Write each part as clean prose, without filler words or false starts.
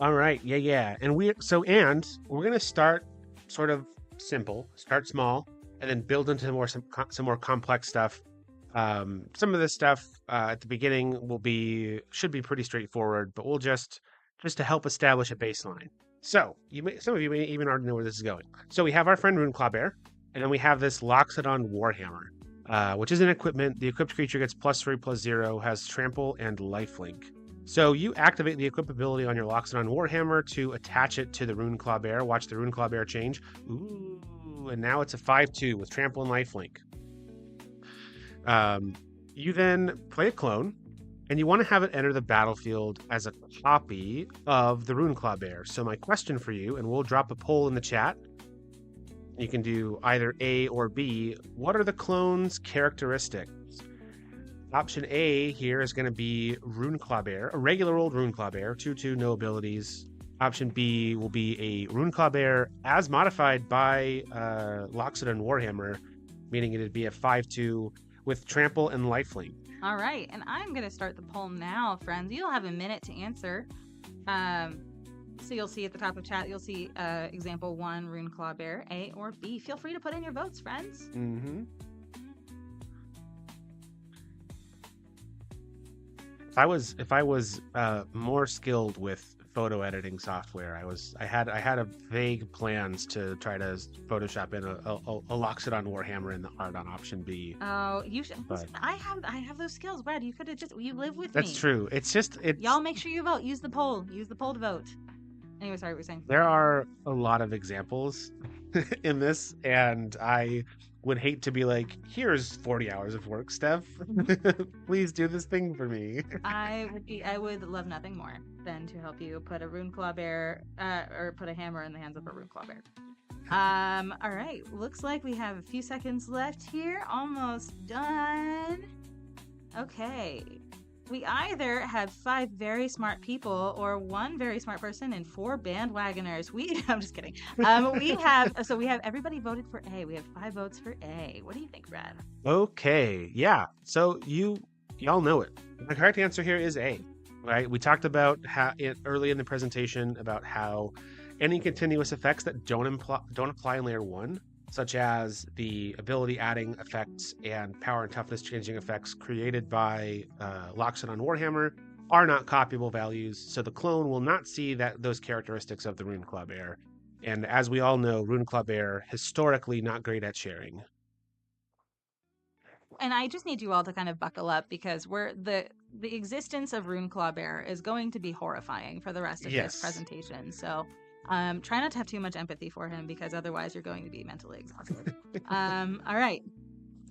All right. Yeah. And we're going to start sort of simple, start small, and then build into some more complex stuff. Some of this stuff at the beginning should be pretty straightforward, but we'll just to help establish a baseline. So some of you may even already know where this is going. So we have our friend Runeclawbear, and then we have this Loxodon Warhammer, which is an equipment. The equipped creature gets +3/+0, has trample and lifelink. So you activate the equip ability on your Loxodon Warhammer to attach it to the Runeclawbear. Watch the Runeclawbear change. Ooh, and now it's a 5/2 with trample and lifelink. You then play a clone, and you want to have it enter the battlefield as a copy of the Runeclawbear. So my question for you, and we'll drop a poll in the chat. You can do either A or B. What are the clone's characteristics? Option A here is going to be Runeclawbear, a regular old Runeclawbear, 2/2, no abilities. Option B will be a Runeclawbear as modified by Loxodon Warhammer, meaning it'd be a 5/2 with trample and lifelink. All right, and I'm going to start the poll now, friends. You'll have a minute to answer. So you'll see at the top of chat, you'll see example 1, Runeclawbear, A or B. Feel free to put in your votes, friends. Mm-hmm. If I was more skilled with photo editing software, I had a vague plans to try to Photoshop in a Loxodon Warhammer in the art on option B. Oh, you should. But I have those skills, Brad. You could have you live with me. That's true. It's y'all make sure you vote. Use the poll. Use the poll to vote. Anyway, sorry, what were you saying? There are a lot of examples in this, and I would hate to be like, here's 40 hours of work, Steph. Please do this thing for me. I would love nothing more than to help you put a Runeclawbear, or put a hammer in the hands of a Runeclawbear. All right. Looks like we have a few seconds left here. Almost done. Okay. We either have 5 very smart people or 1 very smart person and 4 bandwagoners. I'm just kidding. We have everybody voted for A. We have 5 votes for A. What do you think, Brad? Okay. Yeah. So y'all know it. The correct answer here is A. Right? We talked about early in the presentation about how any continuous effects that don't apply in layer 1, such as the ability adding effects and power and toughness changing effects created by Loxodon Warhammer, are not copyable values, so the clone will not see those characteristics of the Runeclawbear. And as we all know, Runeclawbear historically not great at sharing. And I just need you all to kind of buckle up, because the existence of Runeclawbear is going to be horrifying for the rest of this presentation. So try not to have too much empathy for him, because otherwise you're going to be mentally exhausted. All right.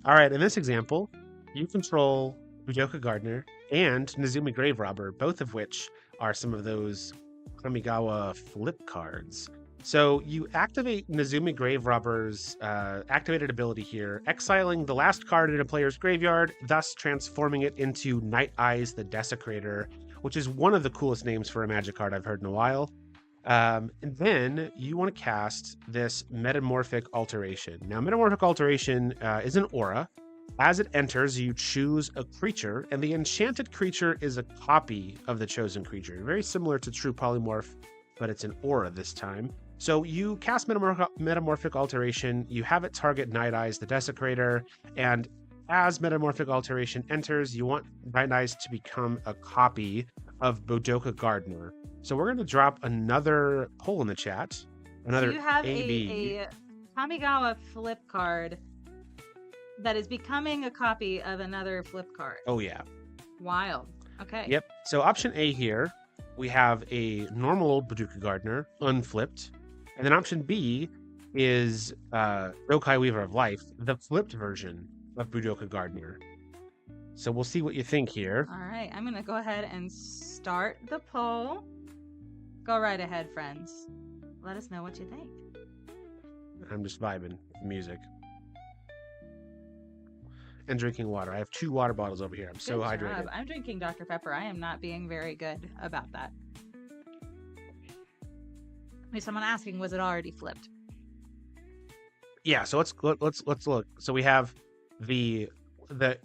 In this example, you control Budoka Gardener and Nezumi Grave Robber, both of which are some of those Kamigawa flip cards. So you activate Nezumi Grave Robber's activated ability here, exiling the last card in a player's graveyard, thus transforming it into Night Eyes the Desecrator, which is one of the coolest names for a magic card I've heard in a while. And then you want to cast this Metamorphic Alteration. Now, Metamorphic Alteration is an aura. As it enters, you choose a creature, and the enchanted creature is a copy of the chosen creature. Very similar to True Polymorph, but it's an aura this time. So you cast Metamorphic Alteration, you have it target Night Eyes the Desecrator, and as Metamorphic Alteration enters, you want Night Eyes to become a copy of Budoka Gardener. So we're going to drop another poll in the chat. So you have a Kamigawa flip card that is becoming a copy of another flip card. Oh, yeah. Wild. Okay. Yep. So option A here, we have a normal old Budoka Gardener, unflipped. And then option B is Rokai Weaver of Life, the flipped version of Budoka Gardener. So we'll see what you think here. All right. I'm going to go ahead and start the poll. Go right ahead, friends. Let us know what you think. I'm just vibing with music. And drinking water. I have 2 water bottles over here. I'm so hydrated. I'm drinking Dr. Pepper. I am not being very good about that. Someone asking, was it already flipped? Yeah, so let's look. So we have the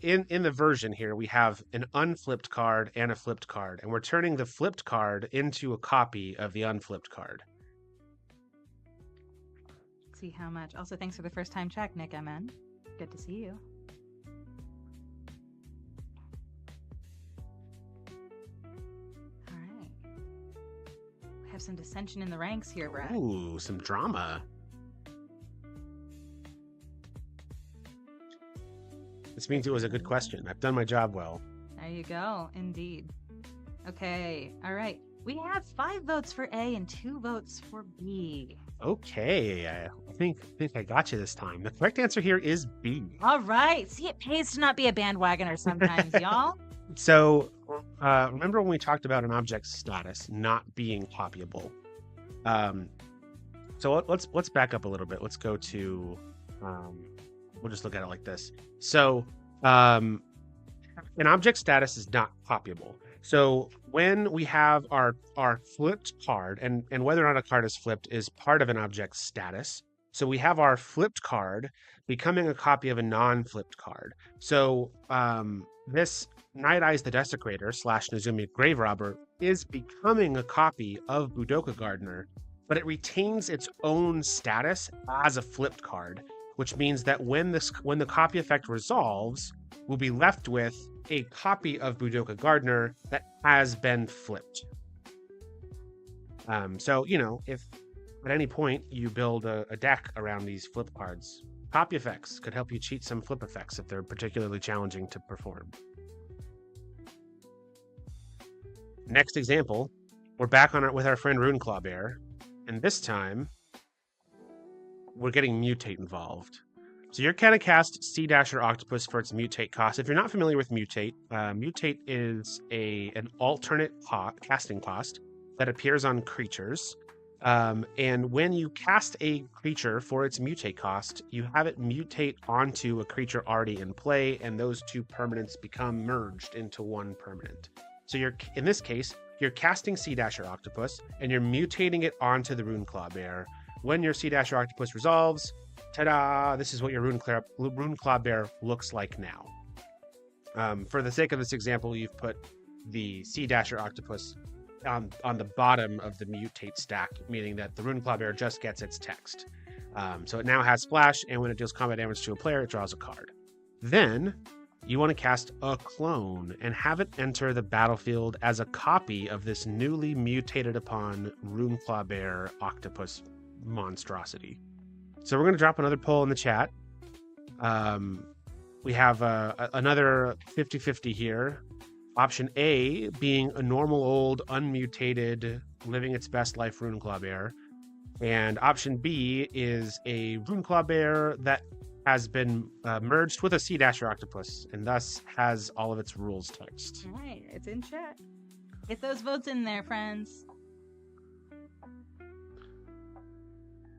in the version here, we have an unflipped card and a flipped card, and we're turning the flipped card into a copy of the unflipped card. See how much. Also, thanks for the first time check, Nick MN. Good to see you. All right. We have some dissension in the ranks here, Brad. Ooh, some drama. This means it was a good question. I've done my job well. There you go. Indeed. Okay. All right. We have 5 votes for A and 2 votes for B. Okay, I think I got you this time. The correct answer here is B. All right. See, it pays to not be a bandwagoner sometimes, y'all. So, remember when we talked about an object's status not being copyable? So let's back up a little bit. Let's go to, we'll just look at it like this. So, an object status is not copyable. So when we have our flipped card, and whether or not a card is flipped is part of an object's status. So we have our flipped card becoming a copy of a non-flipped card. So this Night Eyes the Desecrator / Nezumi Grave Robber is becoming a copy of Budoka Gardener, but it retains its own status as a flipped card, which means that when the copy effect resolves, we'll be left with a copy of Budoka Gardener that has been flipped. So, you know, if at any point you build a deck around these flip cards, copy effects could help you cheat some flip effects if they're particularly challenging to perform. Next example, we're back on it with our friend Runeclaw Bear, and this time we're getting Mutate involved. So you're going to cast Sea Dasher Octopus for its Mutate cost. If you're not familiar with Mutate, Mutate is an alternate casting cost that appears on creatures. And when you cast a creature for its Mutate cost, you have it mutate onto a creature already in play, and those 2 permanents become merged into 1 permanent. So in this case, you're casting Sea Dasher Octopus, and you're mutating it onto the Runeclaw Bear. When your Sea Dasher Octopus resolves, ta-da! This is what your Runeclaw Bear looks like now. For the sake of this example, you've put the Sea Dasher Octopus on the bottom of the Mutate stack, meaning that the Runeclaw Bear just gets its text. So it now has Splash, and when it deals combat damage to a player, it draws a card. Then you want to cast a clone and have it enter the battlefield as a copy of this newly mutated upon Runeclaw Bear Octopus monstrosity. So we're going to drop another poll in the chat. We have another 50-50 here. Option A being a normal old unmutated living its best life Runeclaw Bear, and option B is a Runeclaw Bear that has been merged with a Sea Dasher Octopus and thus has all of its rules text. All right, it's in chat. Get those votes in there, friends.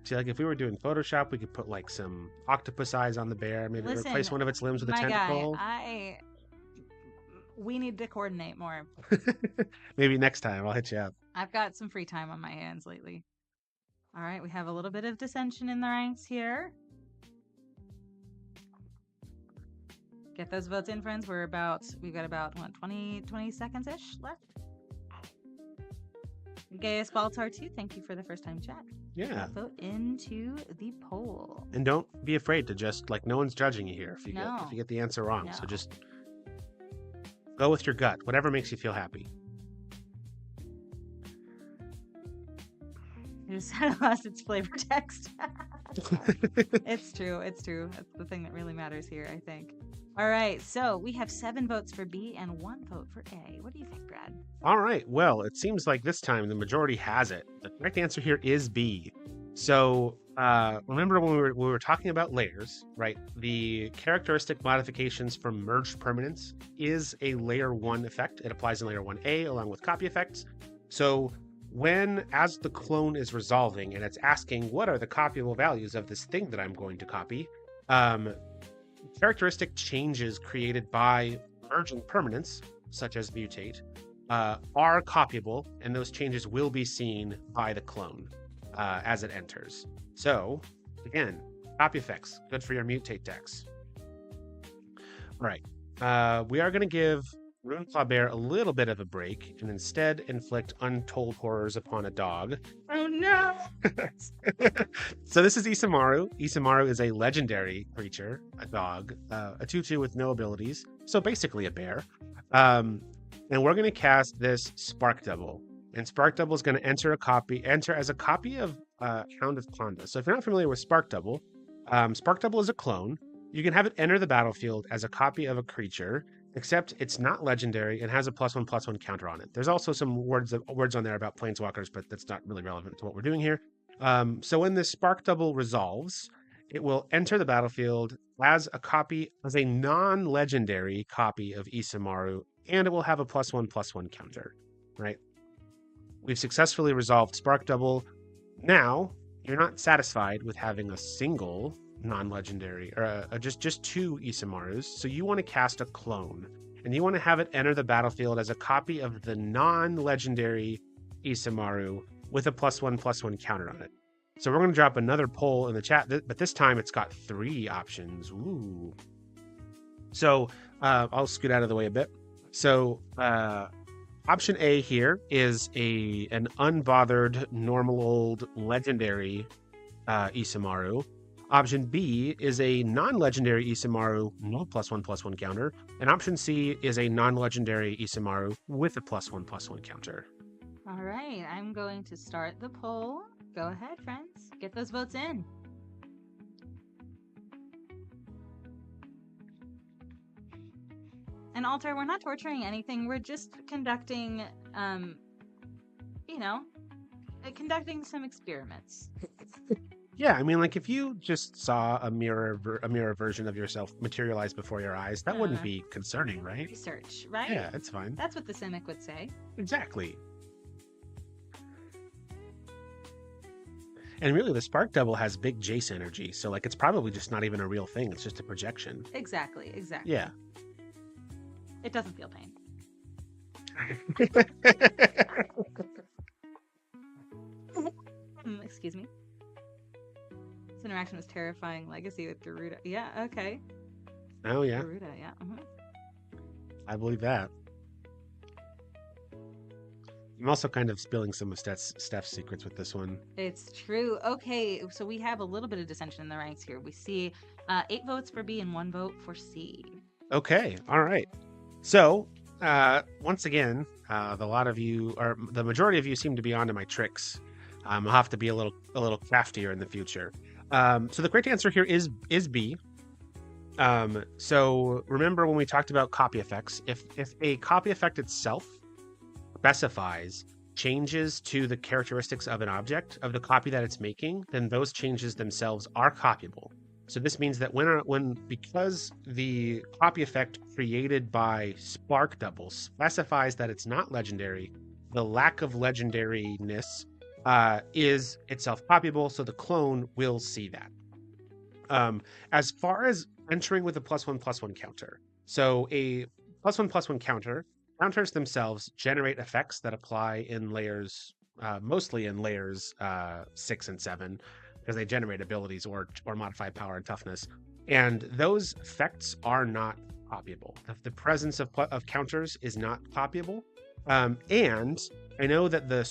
See, like if we were doing Photoshop, we could put like some octopus eyes on the bear, maybe replace one of its limbs with a tentacle. Guy, we need to coordinate more. Maybe next time I'll hit you up. I've got some free time on my hands lately. All right, we have a little bit of dissension in the ranks here. Get those votes in, friends. We've got about, what, 20 seconds-ish left? Gaius Baltar 2, thank you for the first time chat. Yeah. Vote into the poll. And don't be afraid to just, like, no one's judging you here if you get the answer wrong. No. So just go with your gut, whatever makes you feel happy. It just lost its flavor text. It's true. It's true. That's the thing that really matters here, I think. All right. So we have 7 votes for B and 1 vote for A. What do you think, Brad? All right. Well, it seems like this time the majority has it. The correct answer here is B. So remember when we were talking about layers, right? The characteristic modifications from merged permanents is a layer 1 effect. It applies in layer 1A along with copy effects. So as the clone is resolving and it's asking what are the copyable values of this thing that I'm going to copy, characteristic changes created by merging permanents, such as mutate, are copyable, and those changes will be seen by the clone as it enters. So, again, copy effects, good for your mutate decks. All right. We are going to give Runeclaw Bear a little bit of a break and instead inflict untold horrors upon a dog. Oh no! So this is Isamaru. Isamaru is a legendary creature, a dog, a 2/2 with no abilities, so basically a bear. And we're going to cast this Spark Double. And Spark Double is going to enter as a copy of Hound of Klanda. So if you're not familiar with Spark Double is a clone. You can have it enter the battlefield as a copy of a creature, except it's not legendary and has a +1/+1 counter on it. There's also some words on there about planeswalkers, but that's not really relevant to what we're doing here. So when this Spark Double resolves, it will enter the battlefield as a non-legendary copy of Isamaru, and it will have a +1/+1 counter, right? We've successfully resolved Spark Double. Now, you're not satisfied with having a single non-legendary or just two Isamarus, so you want to cast a clone, and you want to have it enter the battlefield as a copy of the non-legendary Isamaru with a +1/+1 counter on it. So we're going to drop another poll in the chat, but this time it's got 3 options. Ooh. So I'll scoot out of the way a bit. So option A here is an unbothered, normal old legendary Isamaru. Option B is a non-legendary Isamaru, no +1/+1 counter. And option C is a non-legendary Isamaru with a +1/+1 counter. All right, I'm going to start the poll. Go ahead, friends. Get those votes in. And Alter, we're not torturing anything. We're just conducting, conducting some experiments. Yeah, I mean, like if you just saw a mirror version of yourself materialize before your eyes, that wouldn't be concerning, right? Research, right? Yeah, it's fine. That's what the cynic would say. Exactly. And really, the Spark Double has big Jace energy, so like it's probably just not even a real thing. It's just a projection. Exactly. Yeah. It doesn't feel pain. Excuse me. This interaction was terrifying. Legacy with Garuda. Yeah, okay. Oh, yeah. Garuda, yeah. I believe that. I'm also kind of spilling some of Steph's secrets with this one. It's true. Okay, so we have a little bit of dissension in the ranks here. We see 8 votes for B and 1 vote for C. Okay, all right. So, once again, the majority of you seem to be onto my tricks. I'll have to be a little craftier in the future. So the correct answer here is B. So remember when we talked about copy effects, if a copy effect itself specifies changes to the characteristics of an object, of the copy that it's making, then those changes themselves are copyable. So this means that because the copy effect created by Spark Double specifies that it's not legendary, the lack of legendariness is itself copyable, so the clone will see that. As far as entering with a +1/+1 counter, so a +1/+1 counters themselves generate effects that apply in layers, mostly in layers 6 and 7, because they generate abilities or modify power and toughness, and those effects are not copyable. The presence of counters is not copyable, and I know that the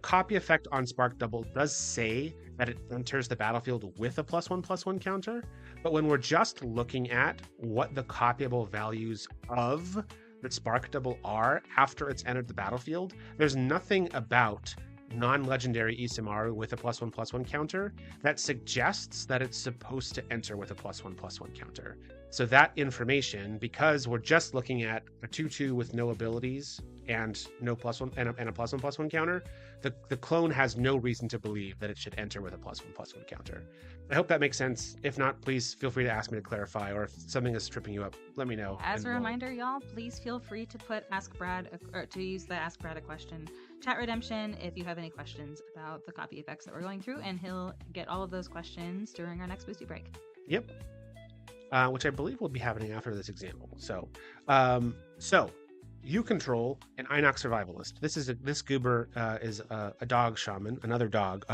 copy effect on Spark Double does say that it enters the battlefield with a +1/+1 counter, but when we're just looking at what the copyable values of the Spark Double are after it's entered the battlefield, there's nothing about non-legendary Isamaru with a +1/+1 counter that suggests that it's supposed to enter with a +1/+1 counter. So that information, because we're just looking at a 2/2 with no abilities and no +1 and a +1/+1 counter, the clone has no reason to believe that it should enter with a +1/+1 counter. I hope that makes sense. If not, please feel free to ask me to clarify, or if something is tripping you up, let me know. As a reminder, y'all, please feel free to put Ask Brad, or to use the Ask Brad a question chat redemption if you have any questions about the copy effects that we're going through, and he'll get all of those questions during our next Boosty break. Yep. Which I believe will be happening after this example. So you control an Inox Survivalist. This goober is a dog shaman, another dog.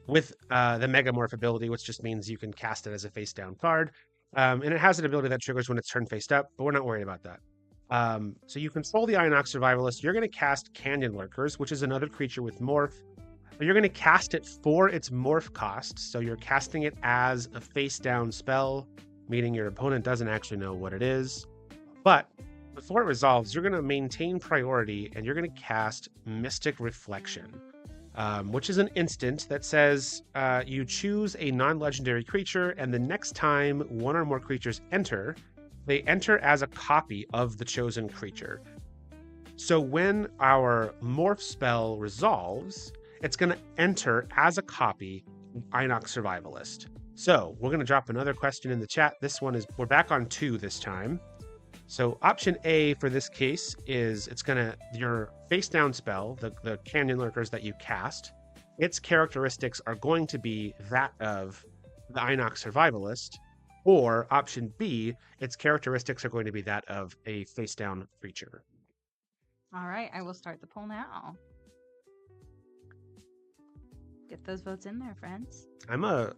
With the Megamorph ability, which just means you can cast it as a face down card. And it has an ability that triggers when it's turned face up, but we're not worried about that. So you control the Inox Survivalist. You're going to cast Canyon Lurkers, which is another creature with Morph. But you're going to cast it for its Morph cost. So you're casting it as a face-down spell, meaning your opponent doesn't actually know what it is. But before it resolves, you're going to maintain priority, and you're going to cast Mystic Reflection, which is an instant that says you choose a non-legendary creature, and the next time one or more creatures enter, they enter as a copy of the chosen creature. So when our Morph spell resolves, it's going to enter as a copy of Inox Survivalist. So we're going to drop another question in the chat. This one is, we're back on 2 this time. So option A for this case is it's going to, your face down spell, the Canyon Lurkers that you cast, its characteristics are going to be that of the Inox Survivalist. Or option B, its characteristics are going to be that of a face down creature. All right, I will start the poll now. Get those votes in there, friends. I'm a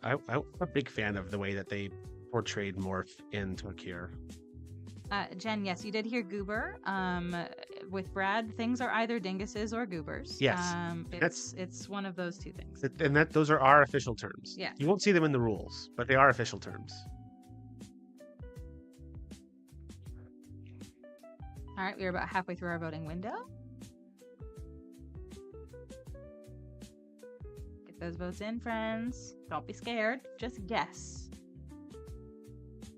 big fan of the way that they portrayed Morph in Tokir. Jen, yes, you did hear Goober. With Brad, things are either dinguses or goobers. Yes, it's one of those two things. And those are our official terms. Yeah, you won't see them in the rules, but they are official terms. All right, we're about halfway through our voting window. Get those votes in, friends. Don't be scared. Just guess.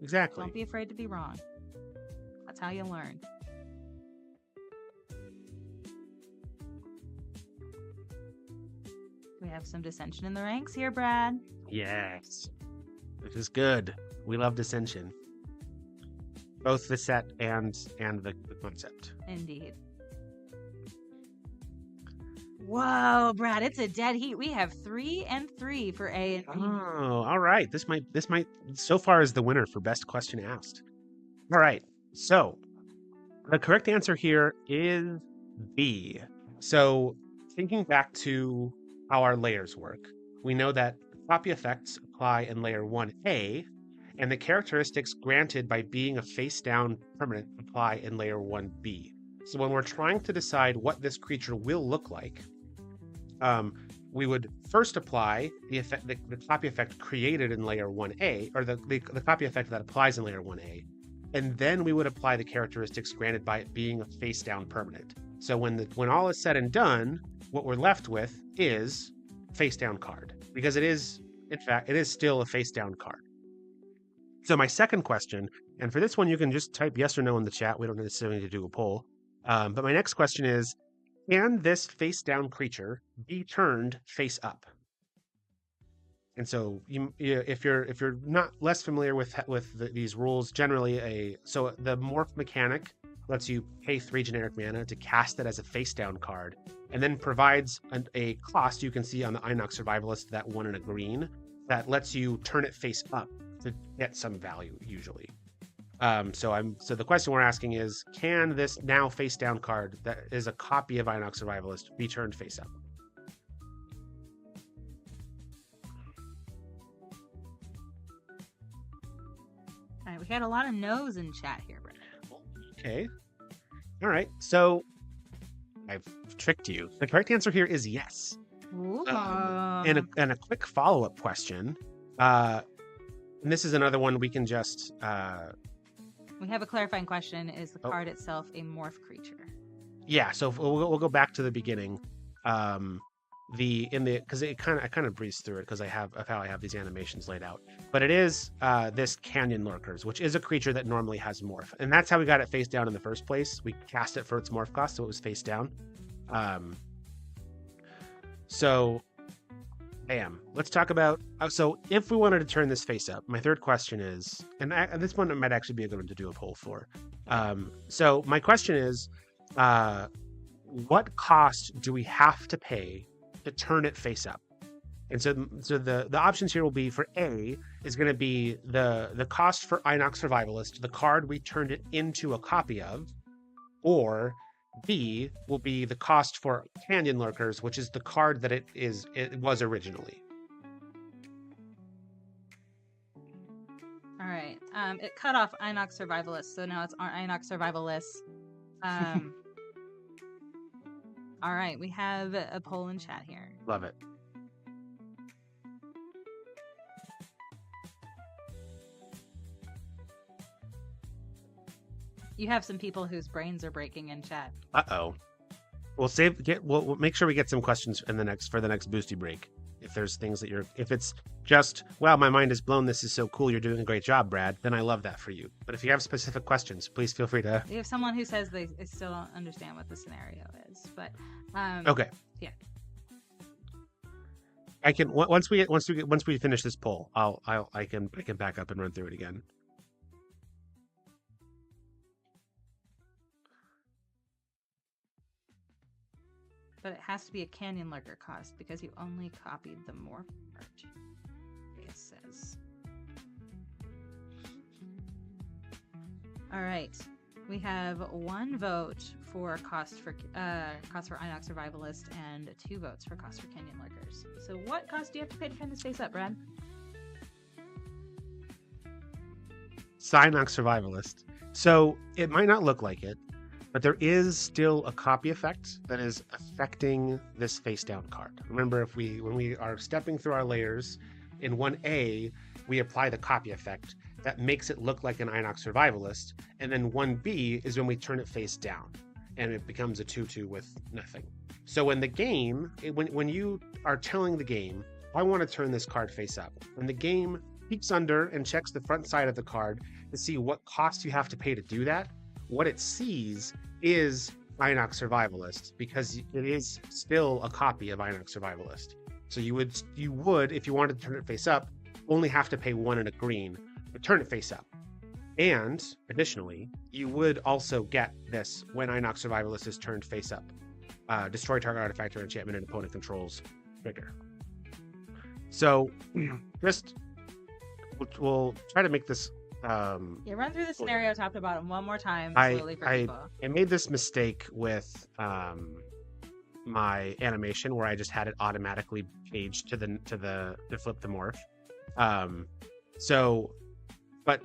Exactly. Don't be afraid to be wrong. That's how you learn. We have some dissension in the ranks here, Brad. Yes. This is good. We love dissension. Both the set and the concept. Indeed. Whoa, Brad, it's a dead heat. We have 3 and 3 for A and B. Oh, all right. This might so far is the winner for best question asked. All right. So the correct answer here is B. So thinking back to how our layers work, we know that copy effects apply in layer 1A, and the characteristics granted by being a face-down permanent apply in layer 1B. So when we're trying to decide what this creature will look like, we would first apply the effect, the copy effect created in layer 1A, or the copy effect that applies in layer 1A, and then we would apply the characteristics granted by it being a face-down permanent. So when all is said and done, what we're left with is face-down card, because it is, in fact, it is still a face-down card. So my second question, and for this one, you can just type yes or no in the chat. We don't necessarily need to do a poll. But my next question is, can this face-down creature be turned face up? And so if you're not less familiar with these rules, generally so the morph mechanic lets you pay 3 generic mana to cast it as a face-down card, and then provides a cost you can see on the Inox Survivalist, that 1 and a green, that lets you turn it face up to get some value usually. So the question we're asking is, can this now face down card that is a copy of Inox Survivalist be turned face up? All right, we had a lot of no's in chat here, Brad. Okay. All right. So I've tricked you. The correct answer here is yes. And a quick follow-up question. And this is another one we can just... we have a clarifying question. Is the card itself a morph creature? Yeah, so we'll go back to the beginning. Because I kind of breezed through it because of how I have these animations laid out. But it is this Canyon Lurkers, which is a creature that normally has morph. And that's how we got it face down in the first place. We cast it for its morph cost, so it was face down. So... Bam. Let's talk about, so if we wanted to turn this face up, my third question is, and this one might actually be a good one to do a poll for. So my question is, what cost do we have to pay to turn it face up? And so the options here will be, for A, is going to be the cost for Inox Survivalist, the card we turned it into a copy of, or B will be the cost for Canyon Lurkers, which is the card that it was originally. All right, It cut off Inox Survivalist, so now it's Inox Survivalist. All right, we have a poll in chat here. Love it. You have some people whose brains are breaking in chat. Uh-oh. We'll make sure we get some questions for the next boosty break. If there's things that if it's just, wow, my mind is blown, this is so cool, you're doing a great job, Brad, then I love that for you. But if you have specific questions, please feel free to. We have someone who says they still don't understand what the scenario is, but okay. Yeah. I can once we finish this poll, I can back up and run through it again. But it has to be a Canyon Lurker cost because you only copied the morph part. It says. All right, we have 1 vote for cost for Inox Survivalist and 2 votes for cost for Canyon Lurkers. So what cost do you have to pay to turn this face up, Brad? Inox Survivalist. So it might not look like it, but there is still a copy effect that is affecting this face down card. Remember, when we are stepping through our layers in 1A, we apply the copy effect that makes it look like an Inox Survivalist, and then 1B is when we turn it face down and it becomes a 2/2 with nothing. So in the game, when you are telling the game, I want to turn this card face up, when the game peeks under and checks the front side of the card to see what cost you have to pay to do that, what it sees is Inox Survivalist, because it is still a copy of Inox Survivalist. So you would, if you wanted to turn it face up, only have to pay 1 and a green to turn it face up. And additionally, you would also get this when Inox Survivalist is turned face up. Destroy target artifact or enchantment and opponent controls trigger. So just we'll try to make this. Run through the scenario top to bottom one more time slowly for people. I made this mistake with my animation where I just had it automatically paged to flip the morph. But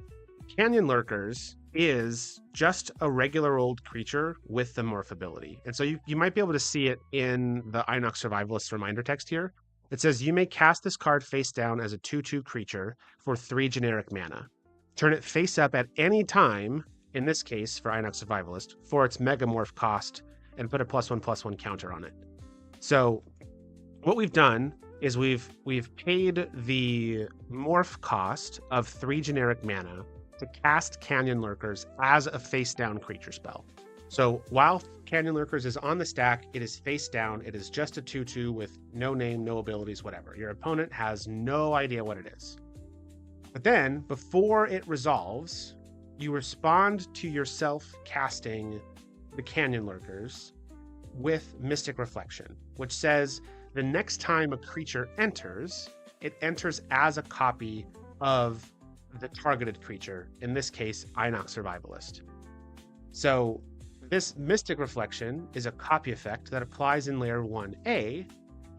Canyon Lurkers is just a regular old creature with the morph ability. And so you might be able to see it in the Inox Survivalist reminder text here. It says you may cast this card face down as a 2/2 creature for 3 generic mana. Turn it face up at any time, in this case for Inox Survivalist, for its Megamorph cost, and put a +1/+1 counter on it. So what we've done is we've paid the morph cost of 3 generic mana to cast Canyon Lurkers as a face down creature spell. So while Canyon Lurkers is on the stack, it is face down. It is just a 2/2 with no name, no abilities, whatever. Your opponent has no idea what it is. But then, before it resolves, you respond to yourself casting the Canyon Lurkers with Mystic Reflection, which says the next time a creature enters, it enters as a copy of the targeted creature, in this case, Inox Survivalist. So this Mystic Reflection is a copy effect that applies in layer 1A,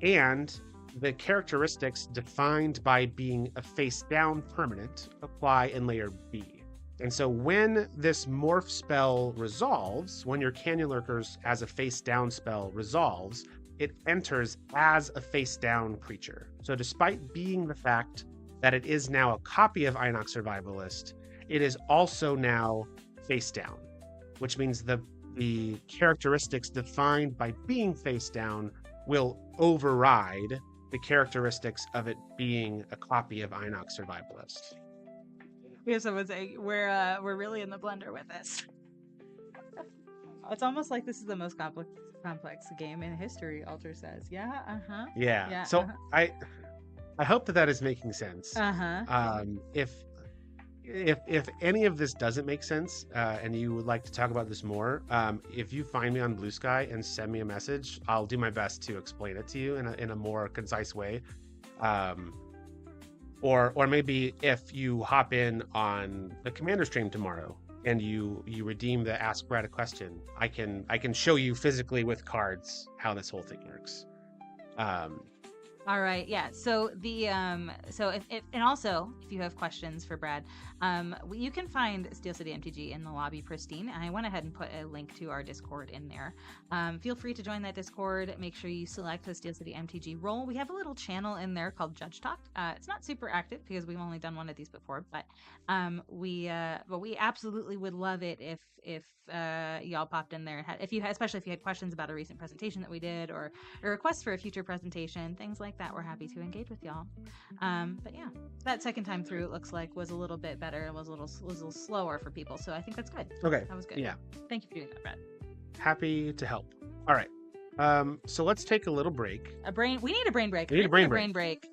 and the characteristics defined by being a face down permanent apply in layer B. And so when this morph spell resolves, when your Canyon Lurkers as a face down spell resolves, it enters as a face down creature. So despite being the fact that it is now a copy of Inox Survivalist, it is also now face down, which means the characteristics defined by being face down will override the characteristics of it being a copy of Inox Survivalist. Here's someone saying we're really in the blender with this. It's almost like this is the most complex game in history. Alter says, "Yeah, yeah." So I hope that is making sense. If any of this doesn't make sense and you would like to talk about this more, if you find me on Blue Sky and send me a message, I'll do my best to explain it to you in a more concise way. Or maybe if you hop in on the Commander stream tomorrow and you redeem the Ask Brad a Question, I can show you physically with cards how this whole thing works. All right, yeah. So the so if and also if you have questions for Brad, you can find Steel City MTG in the lobby pristine. I went ahead and put a link to our Discord in there. Feel free to join that Discord. Make sure you select the Steel City MTG role. We have a little channel in there called Judge Talk. It's not super active because we've only done one of these before, but we absolutely would love it if y'all popped in there and especially if you had questions about a recent presentation that we did or a request for a future presentation, things like that. We're happy to engage with y'all. But yeah, that second time through, it looks like was a little bit better. It was a little slower for people, so I think that's good. Okay. That was good. Yeah. Thank you for doing that, Brad. Happy to help. All right. So let's take a little break. We need a brain break. We need a brain break.